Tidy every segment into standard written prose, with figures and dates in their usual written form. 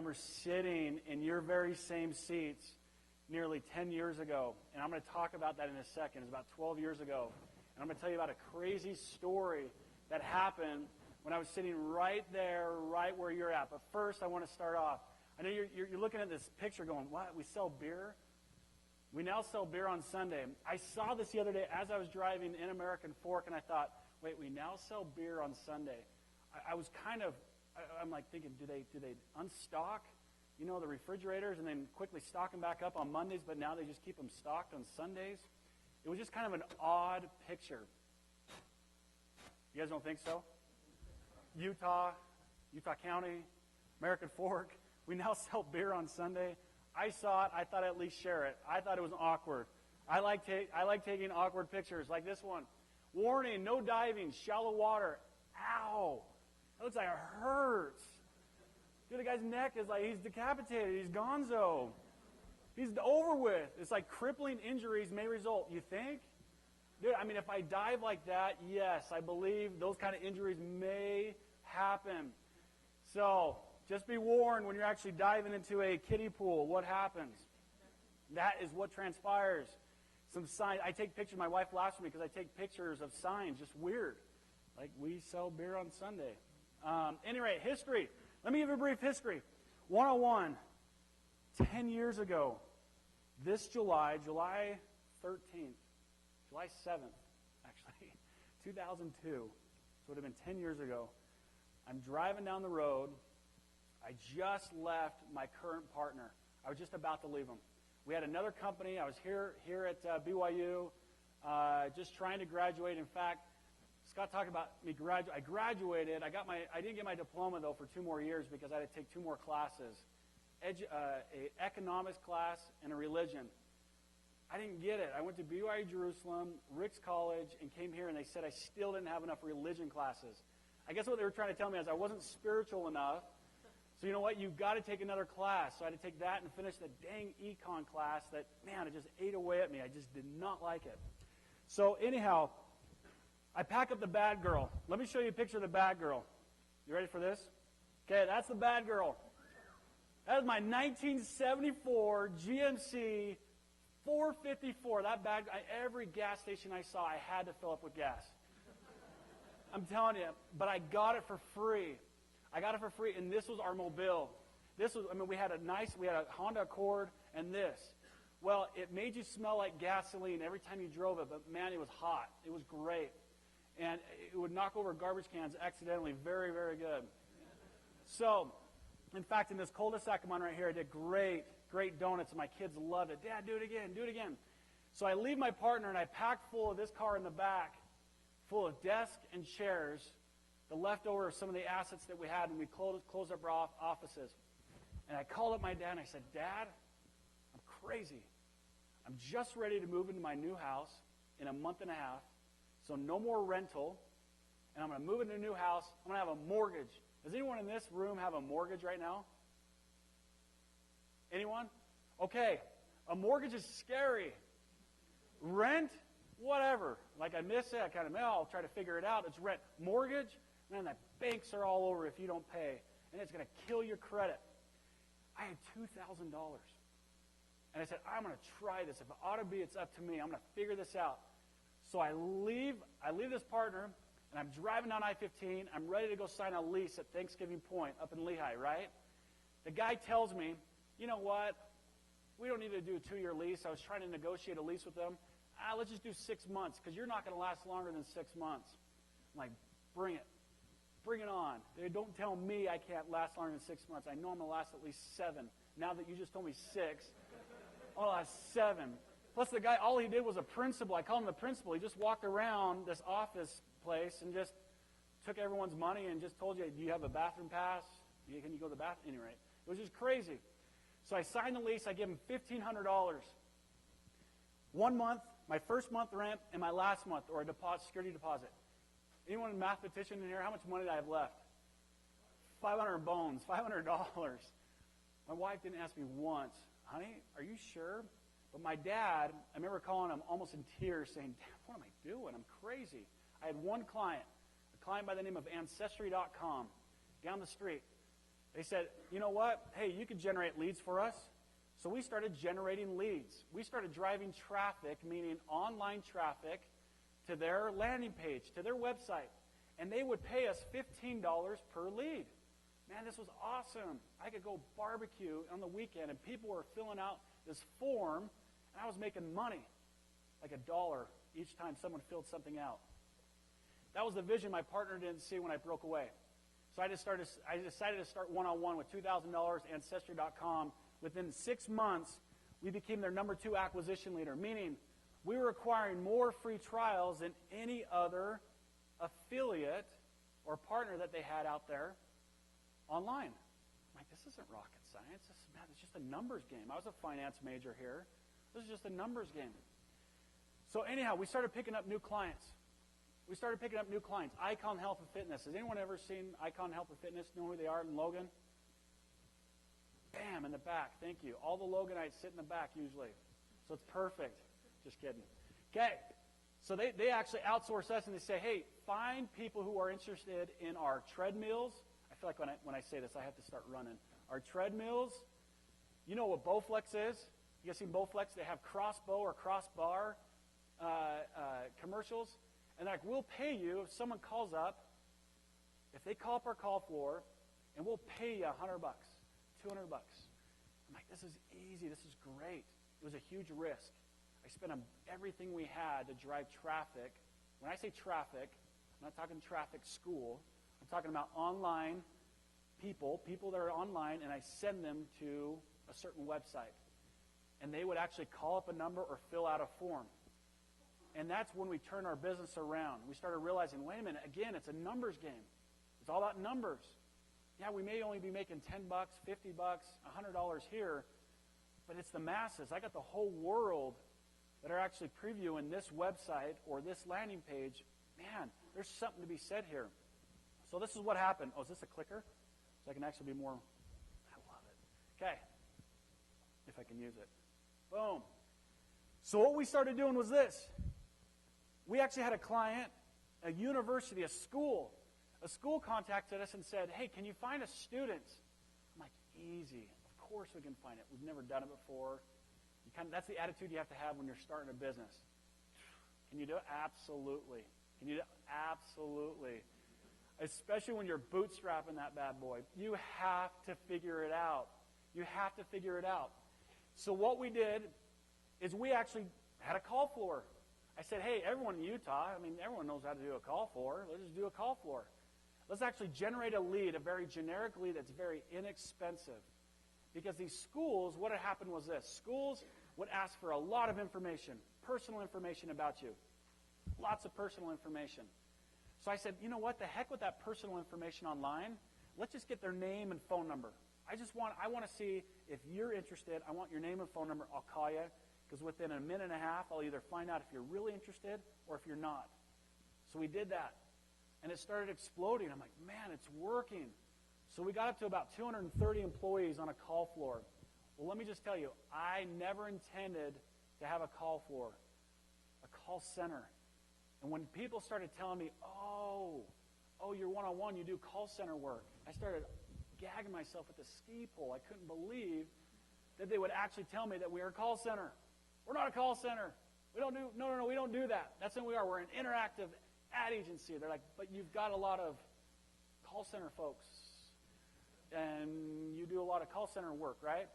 remember sitting in your very same seats nearly 10 years ago, and I'm going to talk about that in a second. It's about 12 years ago, and I'm going to tell you about a crazy story that happened when I was sitting right there, right where you're at. But first, I want to start off. I know you're looking at this picture going, what, we sell beer? We now sell beer on Sunday. I saw this the other day as I was driving in American Fork, and I thought, wait, we now sell beer on Sunday. I'm like thinking, do they unstock, the refrigerators and then quickly stock them back up on Mondays, but now they just keep them stocked on Sundays? It was just kind of an odd picture. You guys don't think so? Utah County, American Fork, we now sell beer on Sunday. I saw it. I thought I'd at least share it. I thought it was awkward. I like taking awkward pictures like this one. Warning, no diving, shallow water. Ow. That looks like it hurts. Dude, the guy's neck is like, he's decapitated. He's gonzo. He's over with. It's like crippling injuries may result. You think? Dude, I mean, if I dive like that, yes, I believe those kind of injuries may happen. So, just be warned when you're actually diving into a kiddie pool, what happens? That is what transpires. Some signs. I take pictures. My wife laughs at me because I take pictures of signs, just weird. Like, we sell beer on Sunday. Anyway, history. Let me give you a brief history. 101, 10 years ago, this July 13th, July 7th, actually, 2002, so it would have been 10 years ago, I'm driving down the road. I just left my current partner. I was just about to leave him. We had another company. I was here at BYU, just trying to graduate. In fact, Scott talked about me I graduated. I didn't get my diploma, though, for 2 more years because I had to take 2 more classes, an economics class and a religion. I didn't get it. I went to BYU Jerusalem, Rick's College, and came here, and they said I still didn't have enough religion classes. I guess what they were trying to tell me is I wasn't spiritual enough. So you know what? You've got to take another class. So I had to take that and finish the dang econ class that, man, it just ate away at me. I just did not like it. So anyhow, I pack up the bad girl. Let me show you a picture of the bad girl. You ready for this? Okay, that's the bad girl. That is my 1974 GMC 454. That bad, every gas station I saw, I had to fill up with gas. I'm telling you, but I got it for free. I got it for free, and this was our mobile. We had a Honda Accord and this. Well, it made you smell like gasoline every time you drove it, but man, it was hot. It was great. And it would knock over garbage cans accidentally. Very, very good. So, in fact, in this cul-de-sac I'm on right here, I did great donuts, and my kids loved it. Dad, do it again. So I leave my partner, and I pack full of this car in the back, full of desks and chairs, the leftover of some of the assets that we had when we closed up our offices. And I called up my dad, and I said, Dad, I'm crazy. I'm just ready to move into my new house in a month and a half, so no more rental, and I'm going to move into a new house. I'm going to have a mortgage. Does anyone in this room have a mortgage right now? Anyone? Okay, a mortgage is scary. Rent? Whatever. Like I miss it, I'll try to figure it out. It's rent. Mortgage? Man, the banks are all over if you don't pay, and it's going to kill your credit. I had $2,000. And I said, I'm going to try this. If it ought to be, it's up to me. I'm going to figure this out. So I leave this partner, and I'm driving down I-15. I'm ready to go sign a lease at Thanksgiving Point up in Lehigh, right? The guy tells me, you know what? We don't need to do a 2-year lease. I was trying to negotiate a lease with them. Let's just do 6 months because you're not going to last longer than 6 months. I'm like, bring it. Bring it on. They don't tell me I can't last longer than 6 months. I know I'm going to last at least 7. Now that you just told me 6, I'll last 7. Plus the guy, all he did was a principal. I call him the principal. He just walked around this office place and just took everyone's money and just told you, do you have a bathroom pass? Can you go to the bathroom? Anyway, it was just crazy. So I signed the lease. I give him $1,500. 1 month, my first month rent, and my last month, or a security deposit. Anyone a mathematician in here? How much money do I have left? 500 bones, $500. My wife didn't ask me once, honey, are you sure? But my dad, I remember calling him almost in tears saying, Dad, what am I doing? I'm crazy. I had one client, a client by the name of Ancestry.com, down the street. They said, you know what? Hey, you could generate leads for us. So we started generating leads. We started driving traffic, meaning online traffic, to their landing page, to their website. And they would pay us $15 per lead. Man, this was awesome. I could go barbecue on the weekend, and people were filling out this form, and I was making money, like $1 each time someone filled something out. That was the vision my partner didn't see when I broke away. So I decided to start one-on-one with $2,000 Ancestry.com. Within 6 months, we became their number 2 acquisition leader, meaning we were acquiring more free trials than any other affiliate or partner that they had out there online. I'm like, this isn't rocket science. It's just a numbers game. I was a finance major here. This is just a numbers game. So anyhow, we started picking up new clients. Icon Health and Fitness. Has anyone ever seen Icon Health and Fitness? Know who they are in Logan? Bam, in the back. Thank you. All the Loganites sit in the back usually. So it's perfect. Just kidding. Okay. So they actually outsource us, and they say, hey, find people who are interested in our treadmills. I feel like when I say this, I have to start running. Our treadmills. You know what Bowflex is? You guys seen Bowflex? They have crossbow or crossbar commercials. And like, we'll pay you if someone calls up, if they call up our call floor, and we'll pay you $100, $200. I'm like, this is easy. This is great. It was a huge risk. I spent everything we had to drive traffic. When I say traffic, I'm not talking traffic school. I'm talking about online people that are online, and I send them to a certain website. And they would actually call up a number or fill out a form. And that's when we turned our business around. We started realizing, wait a minute, again, it's a numbers game. It's all about numbers. Yeah, we may only be making $10, $50, $100 here, but it's the masses. I got the whole world that are actually previewing this website or this landing page. Man, there's something to be said here. So this is what happened. Oh, is this a clicker? So I can actually be more, I love it. Okay, if I can use it. Boom. So what we started doing was this. We actually had a client, a university, a school. A school contacted us and said, hey, can you find us students? I'm like, easy. Of course we can find it. We've never done it before. That's the attitude you have to have when you're starting a business. Can you do it? Absolutely. Can you do it? Absolutely. Especially when you're bootstrapping that bad boy. You have to figure it out. You have to figure it out. So what we did is we actually had a call floor. I said, hey, everyone in Utah, everyone knows how to do a call floor. Let's just do a call floor. Let's actually generate a lead, a very generic lead that's very inexpensive. Because these schools, what had happened was this. Schools would ask for a lot of information, personal information about you. Lots of personal information. So I said, you know what? The heck with that personal information online. Let's just get their name and phone number. I want to see if you're interested. I want your name and phone number. I'll call you. Because within a minute and a half, I'll either find out if you're really interested or if you're not. So we did that. And it started exploding. I'm like, man, it's working. So we got up to about 230 employees on a call floor. Well, let me just tell you, I never intended to have a call floor, a call center. And when people started telling me, oh, you're one-on-one, you do call center work, I started gagging myself at the ski pole. I couldn't believe that they would actually tell me that we are a call center. We're not a call center. We don't do that. That's what we are. We're an interactive ad agency. They're like, but you've got a lot of call center folks, and you do a lot of call center work, right?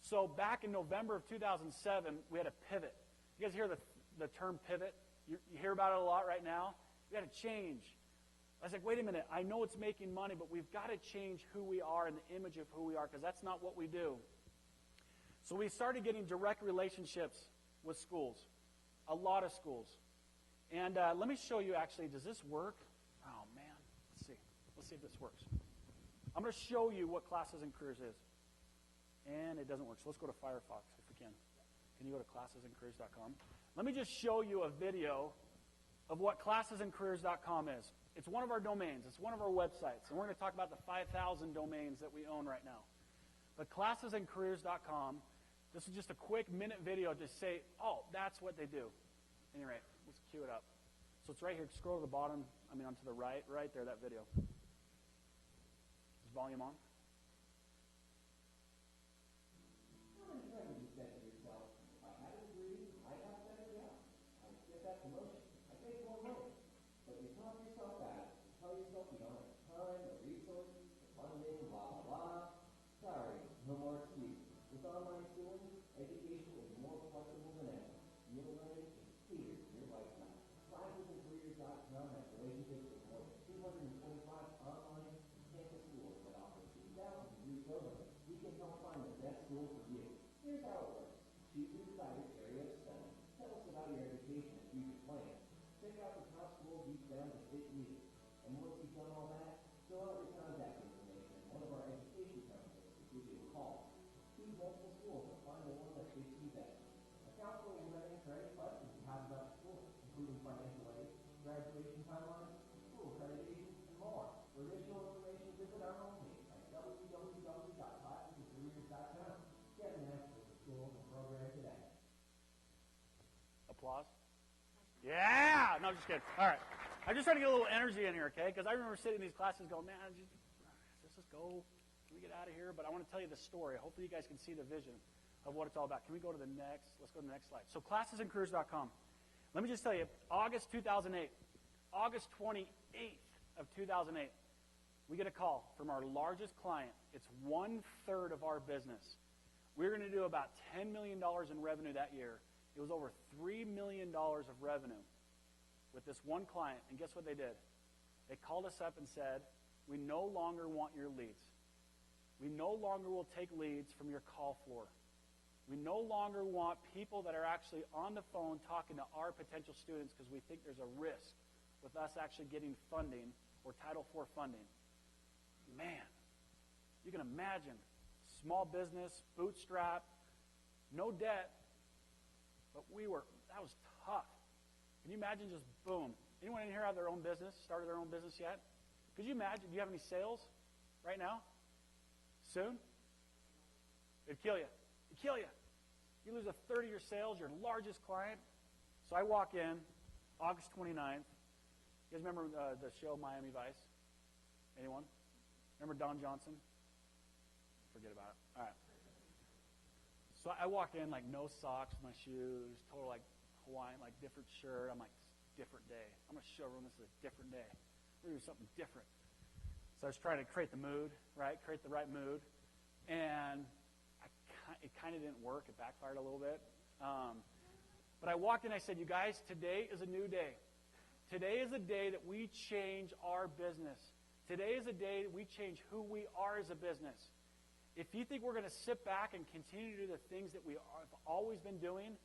So back in November of 2007, we had a pivot. You guys hear the term pivot? You hear about it a lot right now. We had to change. I was like, wait a minute. I know it's making money, but we've got to change who we are and the image of who we are, because that's not what we do. So we started getting direct relationships with schools, a lot of schools. And let me show you, actually, does this work? Oh, man. Let's see if this works. I'm going to show you what Classes and Careers is. And it doesn't work. So let's go to Firefox if we can. Can you go to classesandcareers.com? Let me just show you a video of what classesandcareers.com is. It's one of our domains. It's one of our websites. And we're going to talk about the 5,000 domains that we own right now. But classesandcareers.com, this is just a quick minute video to say, oh, that's what they do. Anyway, let's cue it up. So it's right here. Scroll to the bottom, onto the right there, that video. Is volume on? With online schooling, education is more flexible than ever. Your learning is clear in your lifestyle. Careers.com has relationships with more than 225 online campus schools that offer 2,000 degree programs. We can help find the best school for you. Here's how it works. Choose your desired area of study. Tell us about your education and future plans. Check out the top schools we found to fit you. And once you've done all that, fill out your contact information. One of our education counselors will give you a call. Choose multiple schools and find the one that fits you best. A counselor will answer any questions you have about the school, including financial aid, graduation timelines, school accreditation, and more. For additional information, visit our homepage at www.classesandcareers.com. Get an answer for the school and program today. Applause? Yeah! No, I'm just kidding. All right. I'm just trying to get a little energy in here, okay? Because I remember sitting in these classes going, man, let's just go. Can we get out of here? But I want to tell you the story. Hopefully you guys can see the vision of what it's all about. Can we go to the next? Let's go to the next slide. So classesandcareers.com. Let me just tell you, August 2008, August 28th of 2008, we get a call from our largest client. It's 1/3 of our business. We're going to do about $10 million in revenue that year. It was over $3 million of revenue with this one client. And guess what they did? They called us up and said, we no longer want your leads. We no longer will take leads from your call floor. We no longer want people that are actually on the phone talking to our potential students because we think there's a risk with us actually getting funding or Title IV funding. Man, you can imagine, small business, bootstrap, no debt, but that was tough. Can you imagine just boom? Anyone in here have their own business, started their own business yet? Could you imagine, do you have any sales right now? Soon? It'd kill you. It'd kill you. You lose 1/3 of your sales, your largest client. So I walk in, August 29th. You guys remember the show Miami Vice? Anyone? Remember Don Johnson? Forget about it. All right. So I walk in like no socks, my shoes, total like Hawaiian, like different shirt. I'm like, different day. I'm going to show everyone this is a different day. We're going to do something different. So I was trying to create the mood, right? Create the right mood. And it kind of didn't work. It backfired a little bit. But I walked in, I said, you guys, today is a new day. Today is a day that we change our business. Today is a day that we change who we are as a business. If you think we're going to sit back and continue to do the things that we have always been doing,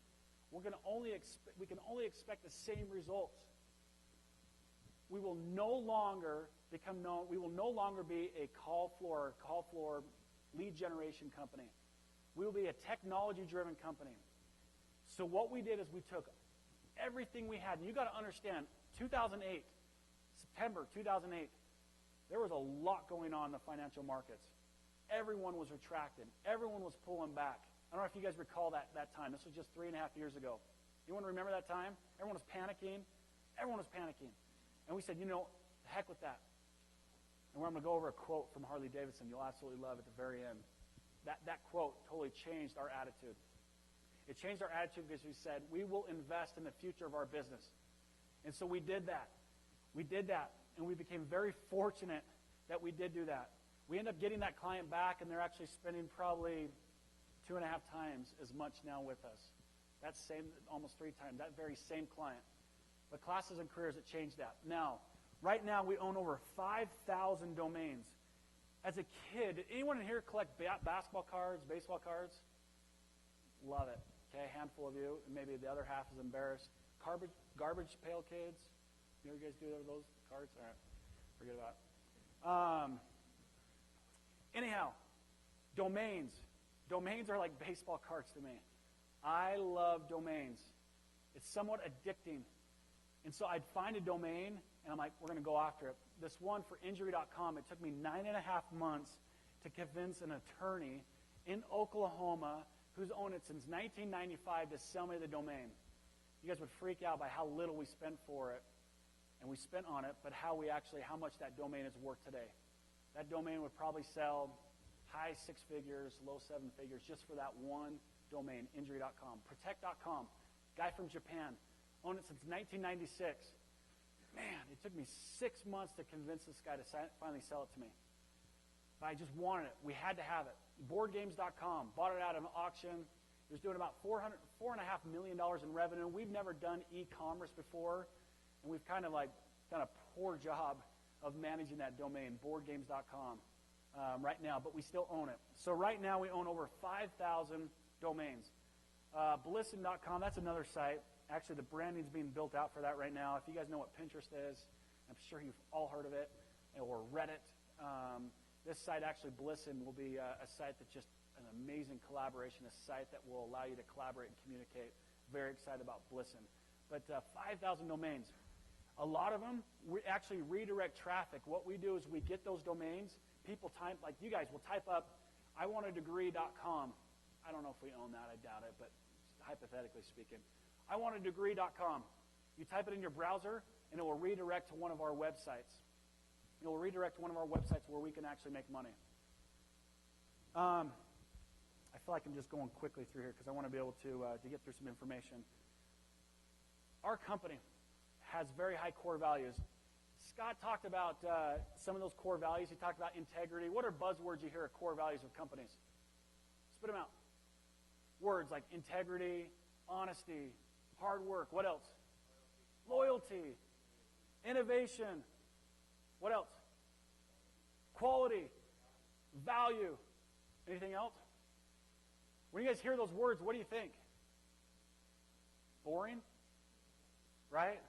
we can only expect the same results. We will no longer become known. We will no longer be a call floor lead generation company. We will be a technology-driven company. So what we did is we took everything we had. And you got to understand, 2008, September 2008, there was a lot going on in the financial markets. Everyone was retracting. Everyone was pulling back. I don't know if you guys recall that time. This was just 3.5 years ago. You want to remember that time? Everyone was panicking. Everyone was panicking. And we said, the heck with that. And I'm going to go over a quote from Harley Davidson you'll absolutely love at the very end. That quote totally changed our attitude. It changed our attitude because we said, we will invest in the future of our business. And so we did that. We did that. And we became very fortunate that we did do that. We ended up getting that client back, and they're actually spending probably 2.5 times as much now with us. That same, almost 3 times, that very same client. But Classes and Careers, it changed that. Now, right now, we own over 5,000 domains. As a kid, did anyone in here collect basketball cards, baseball cards? Love it. Okay, a handful of you, and maybe the other half is embarrassed. Garbage pail kids? You guys do those cards? All right, forget about it. Anyhow, domains. Domains are like baseball cards to me. I love domains. It's somewhat addicting. And so I'd find a domain, and I'm like, we're going to go after it. This one for injury.com, it took me 9.5 months to convince an attorney in Oklahoma who's owned it since 1995 to sell me the domain. You guys would freak out by how little we spent for it, and we spent on it, but how much that domain is worth today. That domain would probably sell high 6 figures, low 7 figures just for that one domain, injury.com. Protect.com, guy from Japan, owned it since 1996. Man, it took me 6 months to convince this guy to finally sell it to me. but I just wanted it. We had to have it. BoardGames.com, bought it out of an auction. It was doing about $4.5 million in revenue. We've never done e-commerce before, and we've kind of like done a poor job of managing that domain, BoardGames.com, right now, but we still own it. So right now we own over 5,000 domains. Blissin.com, that's another site. Actually, the branding's being built out for that right now. If you guys know what Pinterest is, I'm sure you've all heard of it, or Reddit. This site, actually, Blissin, will be a site that's just an amazing collaboration, a site that will allow you to collaborate and communicate. Very excited about Blissin. But 5,000 domains. A lot of them, we actually redirect traffic. What we do is we get those domains. People type, like you guys will type up, iwantadegree.com. I don't know if we own that. I doubt it, but hypothetically speaking. iwantadegree.com. You type it in your browser, and it will redirect to one of our websites. It will redirect to one of our websites where we can actually make money. I feel like I'm just going quickly through here because I want to be able to get through some information. Our company has very high core values. Scott talked about some of those core values. He talked about integrity. What are buzzwords you hear of core values of companies? Spit them out. Words like integrity, honesty, hard work. What else? Loyalty. Innovation. What else? Quality. Value. Anything else? When you guys hear those words, what do you think? Boring? Right?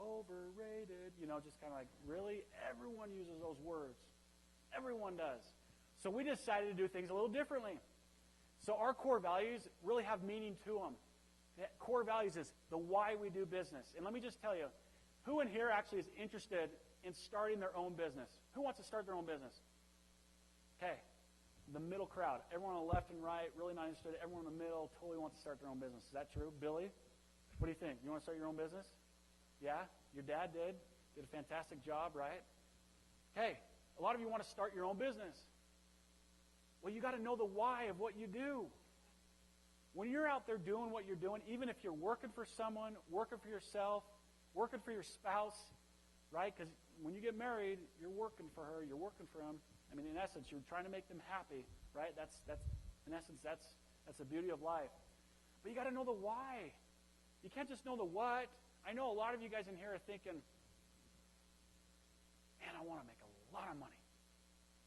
Overrated. You know, just kind of like, really? Everyone uses those words. Everyone does. So we decided to do things a little differently. So our core values really have meaning to them. Core values is the why we do business. And let me just tell you, who in here actually is interested in starting their own business? Who wants to start their own business? Okay. The middle crowd. Everyone on the left and right, really not interested. Everyone in the middle totally wants to start their own business. Is that true? Billy, what do you think? You want to start your own business? Yeah? Your dad did. Did a fantastic job, right? Okay. A lot of you want to start your own business. Well, you got to know the why of what you do. When you're out there doing what you're doing, even if you're working for someone, working for yourself, working for your spouse, right? Because when you get married, you're working for her, you're working for him. I mean, in essence, you're trying to make them happy, right? That's in essence, that's the beauty of life. But you got to know the why. You can't just know the what. I know a lot of you guys in here are thinking, man, I want to make a lot of money.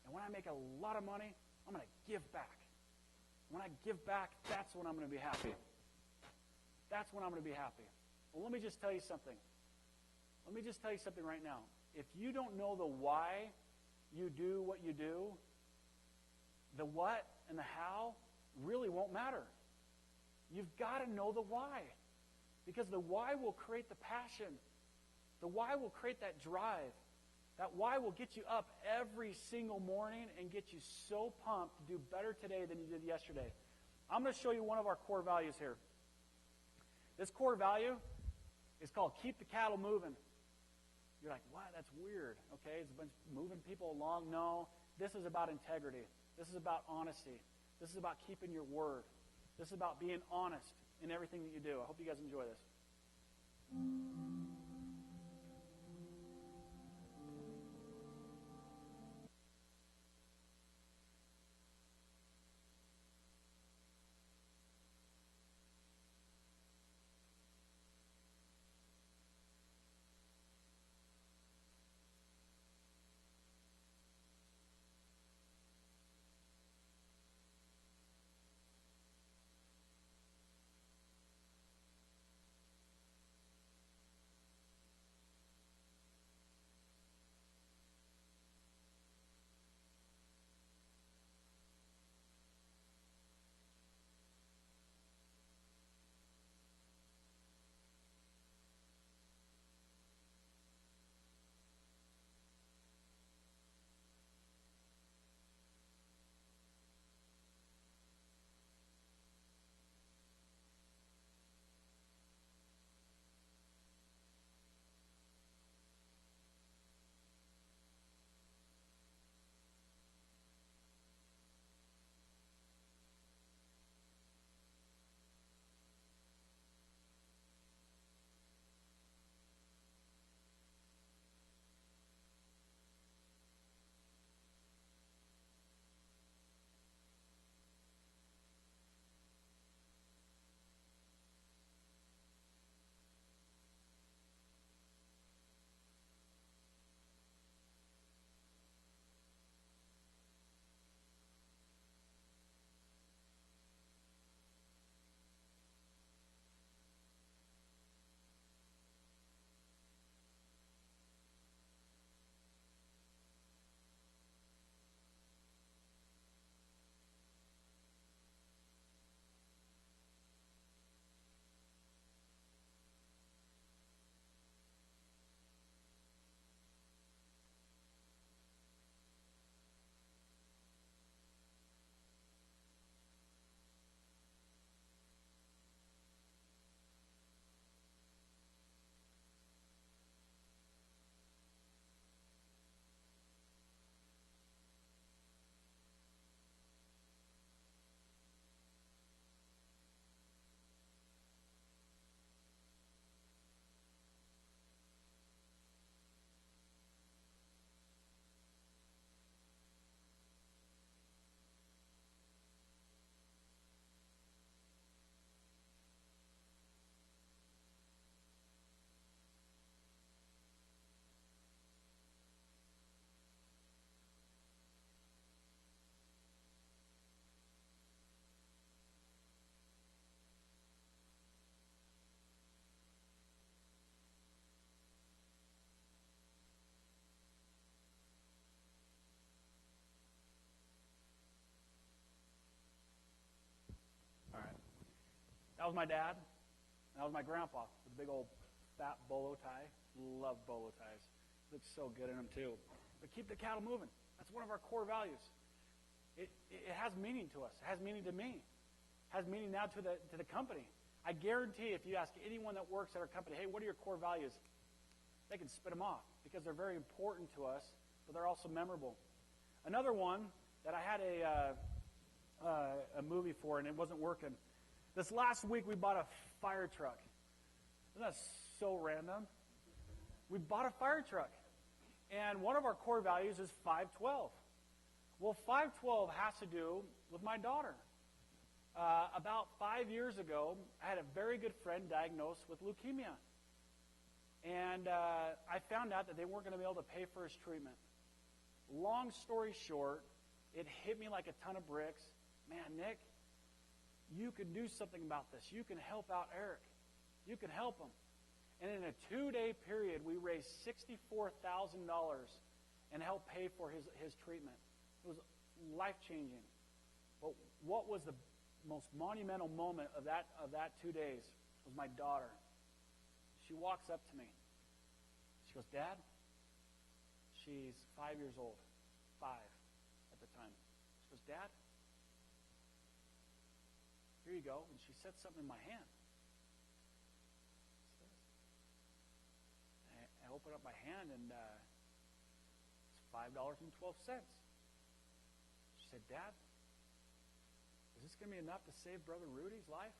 And when I make a lot of money, I'm going to give back. When I give back, that's when I'm going to be happy. That's when I'm going to be happy. Well, let me just tell you something. Let me just tell you something right now. If you don't know the why you do what you do, the what and the how really won't matter. You've got to know the why. Because the why will create the passion. The why will create that drive. That why will get you up every single morning and get you so pumped to do better today than you did yesterday. I'm going to show you one of our core values here. This core value is called keep the cattle moving. You're like, what? That's weird. Okay, it's a bunch of moving people along. No, this is about integrity. This is about honesty. This is about keeping your word. This is about being honest in everything that you do. I hope you guys enjoy this. was my dad. That was my grandpa with a big old fat bolo tie. Love bolo ties. Looks so good in them too. But keep the cattle moving. That's one of our core values. It has meaning to us. It has meaning to me. It has meaning now to the company. I guarantee if you ask anyone that works at our company, hey, what are your core values? They can spit them off because they're very important to us, but they're also memorable. Another one that I had a movie for and it wasn't working. This last week we bought a fire truck. Isn't that so random? We bought a fire truck. And one of our core values is 512. Well, 512 has to do with my daughter. About 5 years ago, I had a very good friend diagnosed with leukemia. And I found out that they weren't going to be able to pay for his treatment. Long story short, it hit me like a ton of bricks. Man, Nick, you can do something about this. You can help out Eric. You can help him. And in a 2-day period, we raised $64,000 and helped pay for his treatment. It was life-changing. But what was the most monumental moment of that 2 days was my daughter. She walks up to me. She goes, Dad, she's 5 years old, 5 at the time. She goes, Dad, here you go. And she set something in my hand. I open up my hand, and it's $5.12. She said, Dad, is this going to be enough to save Brother Rudy's life?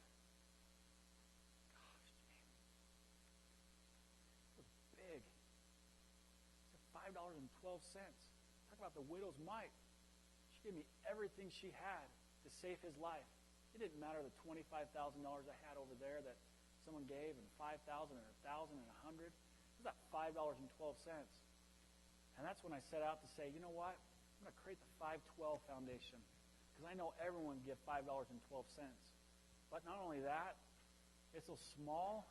Gosh, man. It was big. It's $5.12. Talk about the widow's mite. She gave me everything she had to save his life. It didn't matter the $25,000 I had over there that someone gave, and $5,000 and $1,000 and $100. It was about $5.12. And that's when I set out to say, you know what? I'm going to create the 512 Foundation. Because I know everyone can give $5.12. But not only that, it's those small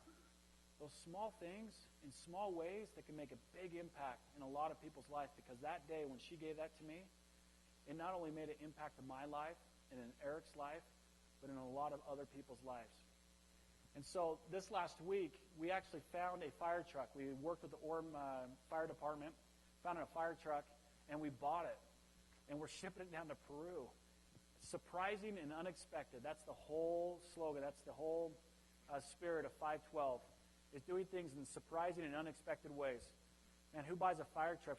things in small ways that can make a big impact in a lot of people's life. Because that day when she gave that to me, it not only made an impact in my life and in Eric's life, but in a lot of other people's lives. And so this last week, we actually found a fire truck. We worked with the Orem Fire Department, found a fire truck, and we bought it. And we're shipping it down to Peru. Surprising and unexpected. That's the whole slogan. That's the whole spirit of 512, is doing things in surprising and unexpected ways. And who buys a fire truck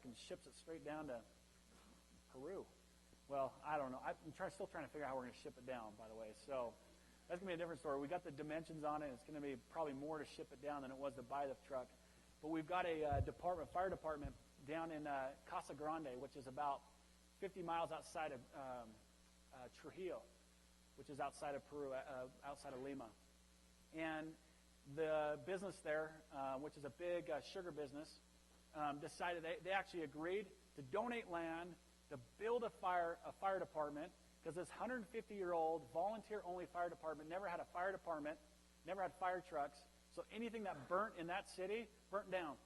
and ships it straight down to Peru? Well, I don't know. I'm still trying to figure out how we're going to ship it down, by the way. So that's going to be a different story. We got the dimensions on it. It's going to be probably more to ship it down than it was to buy the truck. But we've got a fire department down in Casa Grande, which is about 50 miles outside of Trujillo, which is outside of Peru, outside of Lima. And the business there, which is a big sugar business, decided they actually agreed to donate land to build a fire department, because this 150-year-old volunteer-only fire department never had a fire department, never had fire trucks. So anything that burnt in that city burnt down,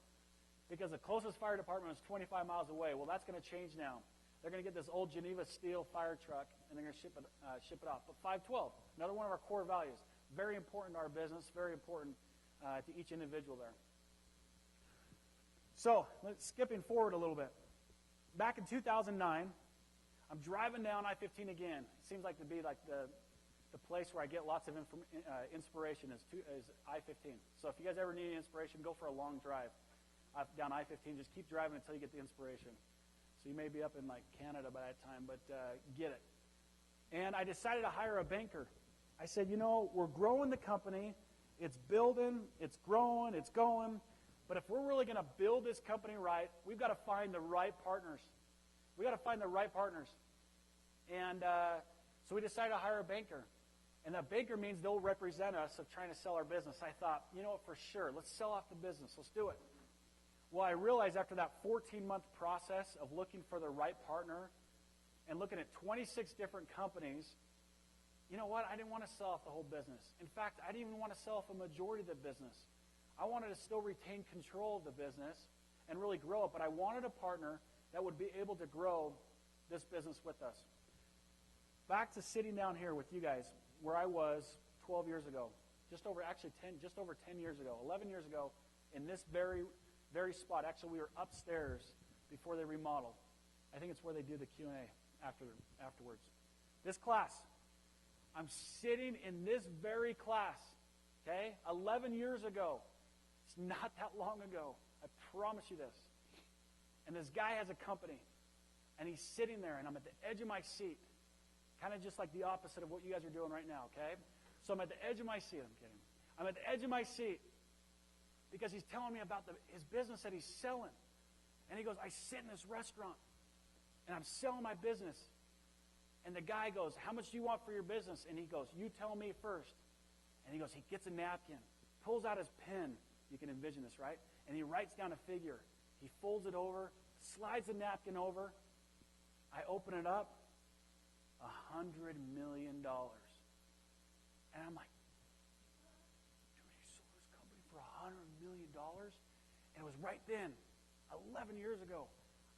because the closest fire department was 25 miles away. Well, that's going to change now. They're going to get this old Geneva steel fire truck, and they're going to ship it off. But 512, another one of our core values, very important to our business, very important to each individual there. So skipping forward a little bit. Back in 2009, I'm driving down I-15 again. It seems like to be like the place where I get lots of inspiration is I-15. So if you guys ever need inspiration, go for a long drive down I-15. Just keep driving until you get the inspiration. So you may be up in like Canada by that time, but get it. And I decided to hire a banker. I said, we're growing the company. It's building. It's growing. It's going. But if we're really going to build this company right, we've got to find the right partners. We've got to find the right partners. And so we decided to hire a banker. And that banker means they'll represent us of trying to sell our business. I thought, for sure, let's sell off the business. Let's do it. Well, I realized after that 14-month process of looking for the right partner and looking at 26 different companies, you know what? I didn't want to sell off the whole business. In fact, I didn't even want to sell off a majority of the business. I wanted to still retain control of the business and really grow it, but I wanted a partner that would be able to grow this business with us. Back to sitting down here with you guys, where I was 12 years ago, just over 10 years ago, 11 years ago, in this very, very spot. Actually, we were upstairs before they remodeled. I think it's where they do the Q&A afterwards. This class, I'm sitting in this very class, okay, 11 years ago. It's not that long ago. I promise you this. And this guy has a company, and he's sitting there, and I'm at the edge of my seat, kind of just like the opposite of what you guys are doing right now, okay? So I'm at the edge of my seat. I'm kidding. I'm at the edge of my seat because he's telling me about his business that he's selling. And he goes, I sit in this restaurant, and I'm selling my business. And the guy goes, how much do you want for your business? And he goes, you tell me first. And he goes, he gets a napkin, pulls out his pen. You can envision this, right? And he writes down a figure. He folds it over, slides the napkin over. I open it up, $100 million. And I'm like, dude, he sold his company for $100 million? And it was right then, 11 years ago.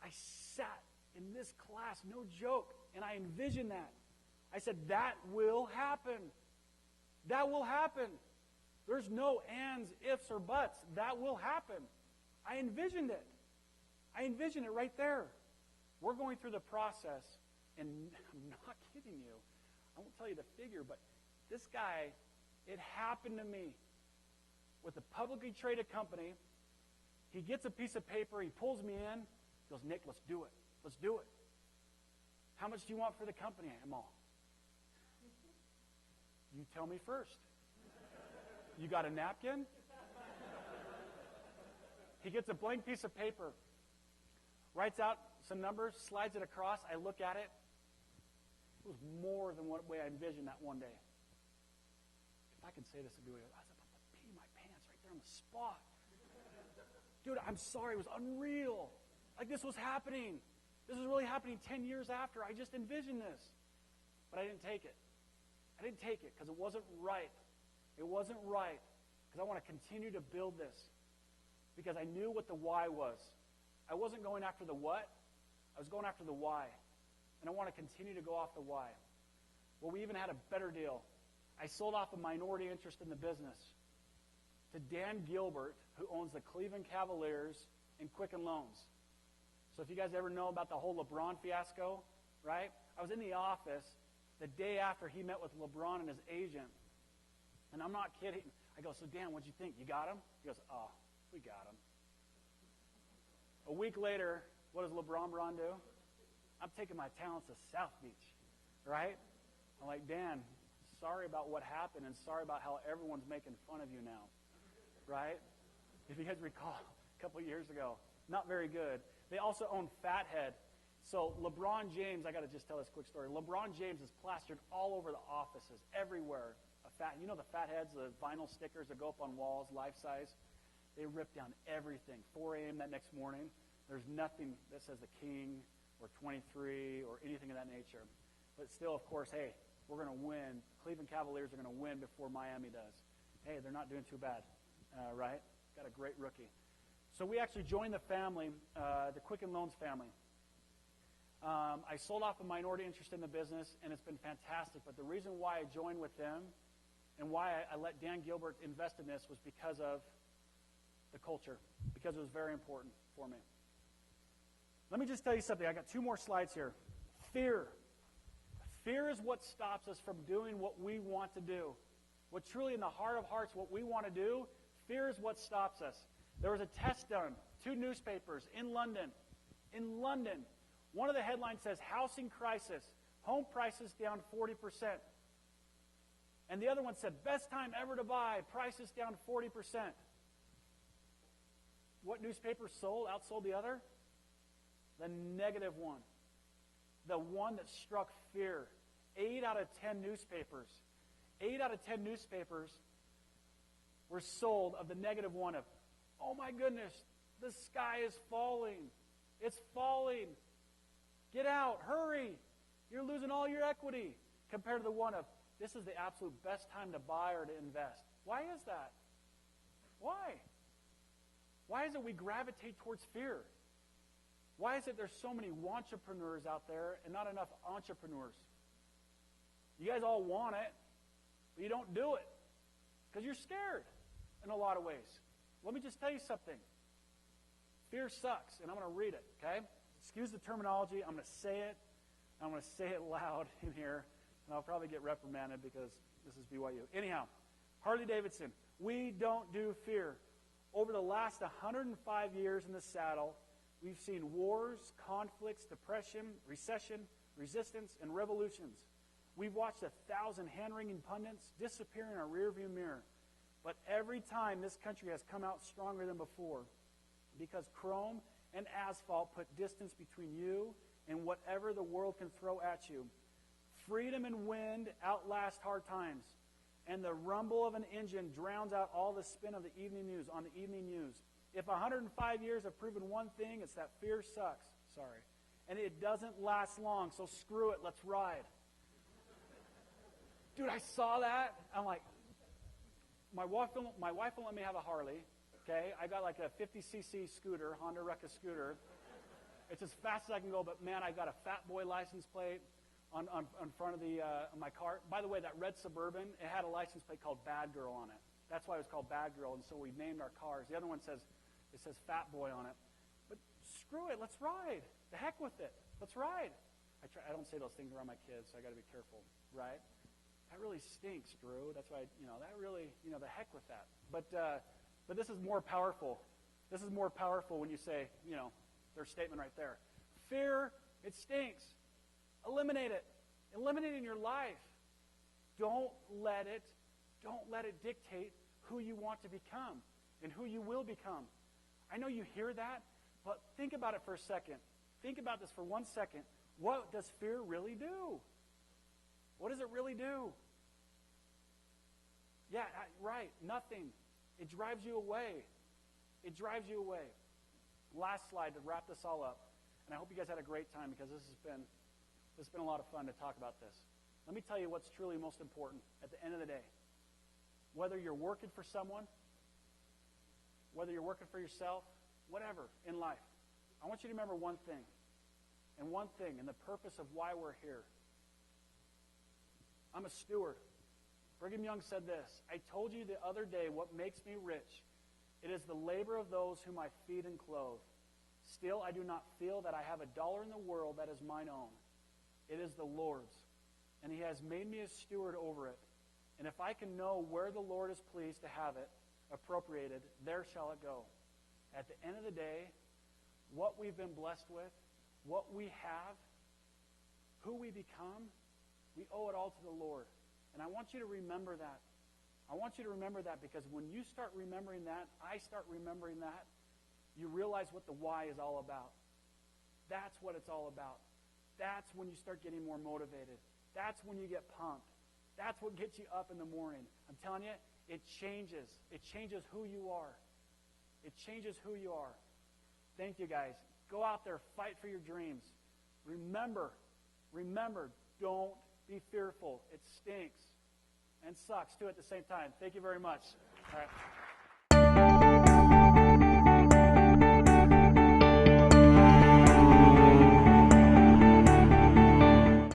I sat in this class, no joke, and I envisioned that. I said, that will happen. That will happen. There's no ands, ifs, or buts. That will happen. I envisioned it. I envisioned it right there. We're going through the process, and I'm not kidding you. I won't tell you the figure, but this guy, it happened to me with a publicly traded company. He gets a piece of paper. He pulls me in. He goes, Nick, let's do it. Let's do it. How much do you want for the company? I'm all, you tell me first. You got a napkin? He gets a blank piece of paper, writes out some numbers, slides it across. I look at it. It was more than what way I envisioned that one day. If I can say this, I was about to pee my pants right there on the spot. Dude, I'm sorry. It was unreal. Like this was happening. This was really happening 10 years after. I just envisioned this. But I didn't take it. I didn't take it because it wasn't right. It wasn't right because I want to continue to build this because I knew what the why was. I wasn't going after the what. I was going after the why. And I want to continue to go off the why. Well, we even had a better deal. I sold off a minority interest in the business to Dan Gilbert, who owns the Cleveland Cavaliers and Quicken Loans. So if you guys ever know about the whole LeBron fiasco, right? I was in the office the day after he met with LeBron and his agent. And I'm not kidding. I go, so Dan, what'd you think? You got him? He goes, oh, we got him. A week later, what does LeBron do? I'm taking my talents to South Beach, right? I'm like, Dan, sorry about what happened and sorry about how everyone's making fun of you now, right? If you guys recall, a couple of years ago, not very good. They also own Fathead. So LeBron James, I got to just tell this quick story. LeBron James is plastered all over the offices, everywhere. You know the Fatheads, the vinyl stickers that go up on walls, life size? They rip down everything. 4 a.m. that next morning, there's nothing that says the King or 23 or anything of that nature. But still, of course, hey, we're going to win. Cleveland Cavaliers are going to win before Miami does. Hey, they're not doing too bad, right? Got a great rookie. So we actually joined the family, the Quicken Loans family. I sold off a minority interest in the business, and it's been fantastic. But the reason why I joined with them and why I let Dan Gilbert invest in this was because of the culture, because it was very important for me. Let me just tell you something. I got 2 more slides here. Fear. Fear is what stops us from doing what we want to do. What truly in the heart of hearts, what we want to do, fear is what stops us. There was a test done, 2 newspapers in London. In London, one of the headlines says, housing crisis, home prices down 40%. And the other one said, best time ever to buy, prices down 40%. What newspaper outsold the other? The negative one. The one that struck fear. 8 out of 10 newspapers. 8 out of 10 newspapers were sold of the negative one of, oh my goodness, the sky is falling. It's falling. Get out, hurry. You're losing all your equity. Compared to the one of, this is the absolute best time to buy or to invest. Why is that? Why? Why is it we gravitate towards fear? Why is it there's so many wantrepreneurs out there and not enough entrepreneurs? You guys all want it. but you don't do it because you're scared in a lot of ways. Let me just tell you something. Fear sucks, and I'm going to read it, okay? Excuse the terminology. I'm going to say it. I'm going to say it loud in here, and I'll probably get reprimanded because this is BYU. Anyhow, Harley-Davidson, we don't do fear. Over the last 105 years in the saddle, we've seen wars, conflicts, depression, recession, resistance, and revolutions. We've watched 1,000 hand-wringing pundits disappear in our rearview mirror. But every time, this country has come out stronger than before because chrome and asphalt put distance between you and whatever the world can throw at you. Freedom and wind outlast hard times, and the rumble of an engine drowns out all the spin of the evening news on the evening news. If 105 years have proven one thing, it's that fear sucks. Sorry. And it doesn't last long, so screw it, let's ride. Dude, I saw that. I'm like, my wife won't let me have a Harley. Okay, I got like a 50cc scooter, Honda Rekka scooter. It's as fast as I can go, but man, I got a Fat Boy license plate on front of my car. By the way, that red Suburban, it had a license plate called Bad Girl on it. That's why it was called Bad Girl, and so we named our cars. The other one says Fat Boy on it. But screw it, let's ride. The heck with it. Let's ride. I don't say those things around my kids, so I got to be careful, right? That really stinks, Drew. That's why, that really, the heck with that. But this is more powerful. This is more powerful when you say, their statement right there. Fear, it stinks. Eliminate it. Eliminate it in your life. Don't let it dictate who you want to become and who you will become. I know you hear that, but think about it for a second. Think about this for 1 second. What does fear really do? What does it really do? Yeah, right, nothing. It drives you away. It drives you away. Last slide to wrap this all up. And I hope you guys had a great time because this has been a lot of fun to talk about this. Let me tell you what's truly most important at the end of the day. Whether you're working for someone, whether you're working for yourself, whatever in life, I want you to remember one thing. And the purpose of why we're here. I'm a steward. Brigham Young said this, I told you the other day what makes me rich. It is the labor of those whom I feed and clothe. Still, I do not feel that I have a dollar in the world that is mine own. It is the Lord's, and he has made me a steward over it. And if I can know where the Lord is pleased to have it appropriated, there shall it go. At the end of the day, what we've been blessed with, what we have, who we become, we owe it all to the Lord. And I want you to remember that. I want you to remember that because when you start remembering that, I start remembering that, you realize what the why is all about. That's what it's all about. That's when you start getting more motivated. That's when you get pumped. That's what gets you up in the morning. I'm telling you, it changes. It changes who you are. It changes who you are. Thank you, guys. Go out there, fight for your dreams. Remember, don't be fearful. It stinks and sucks, too, at the same time. Thank you very much. All right.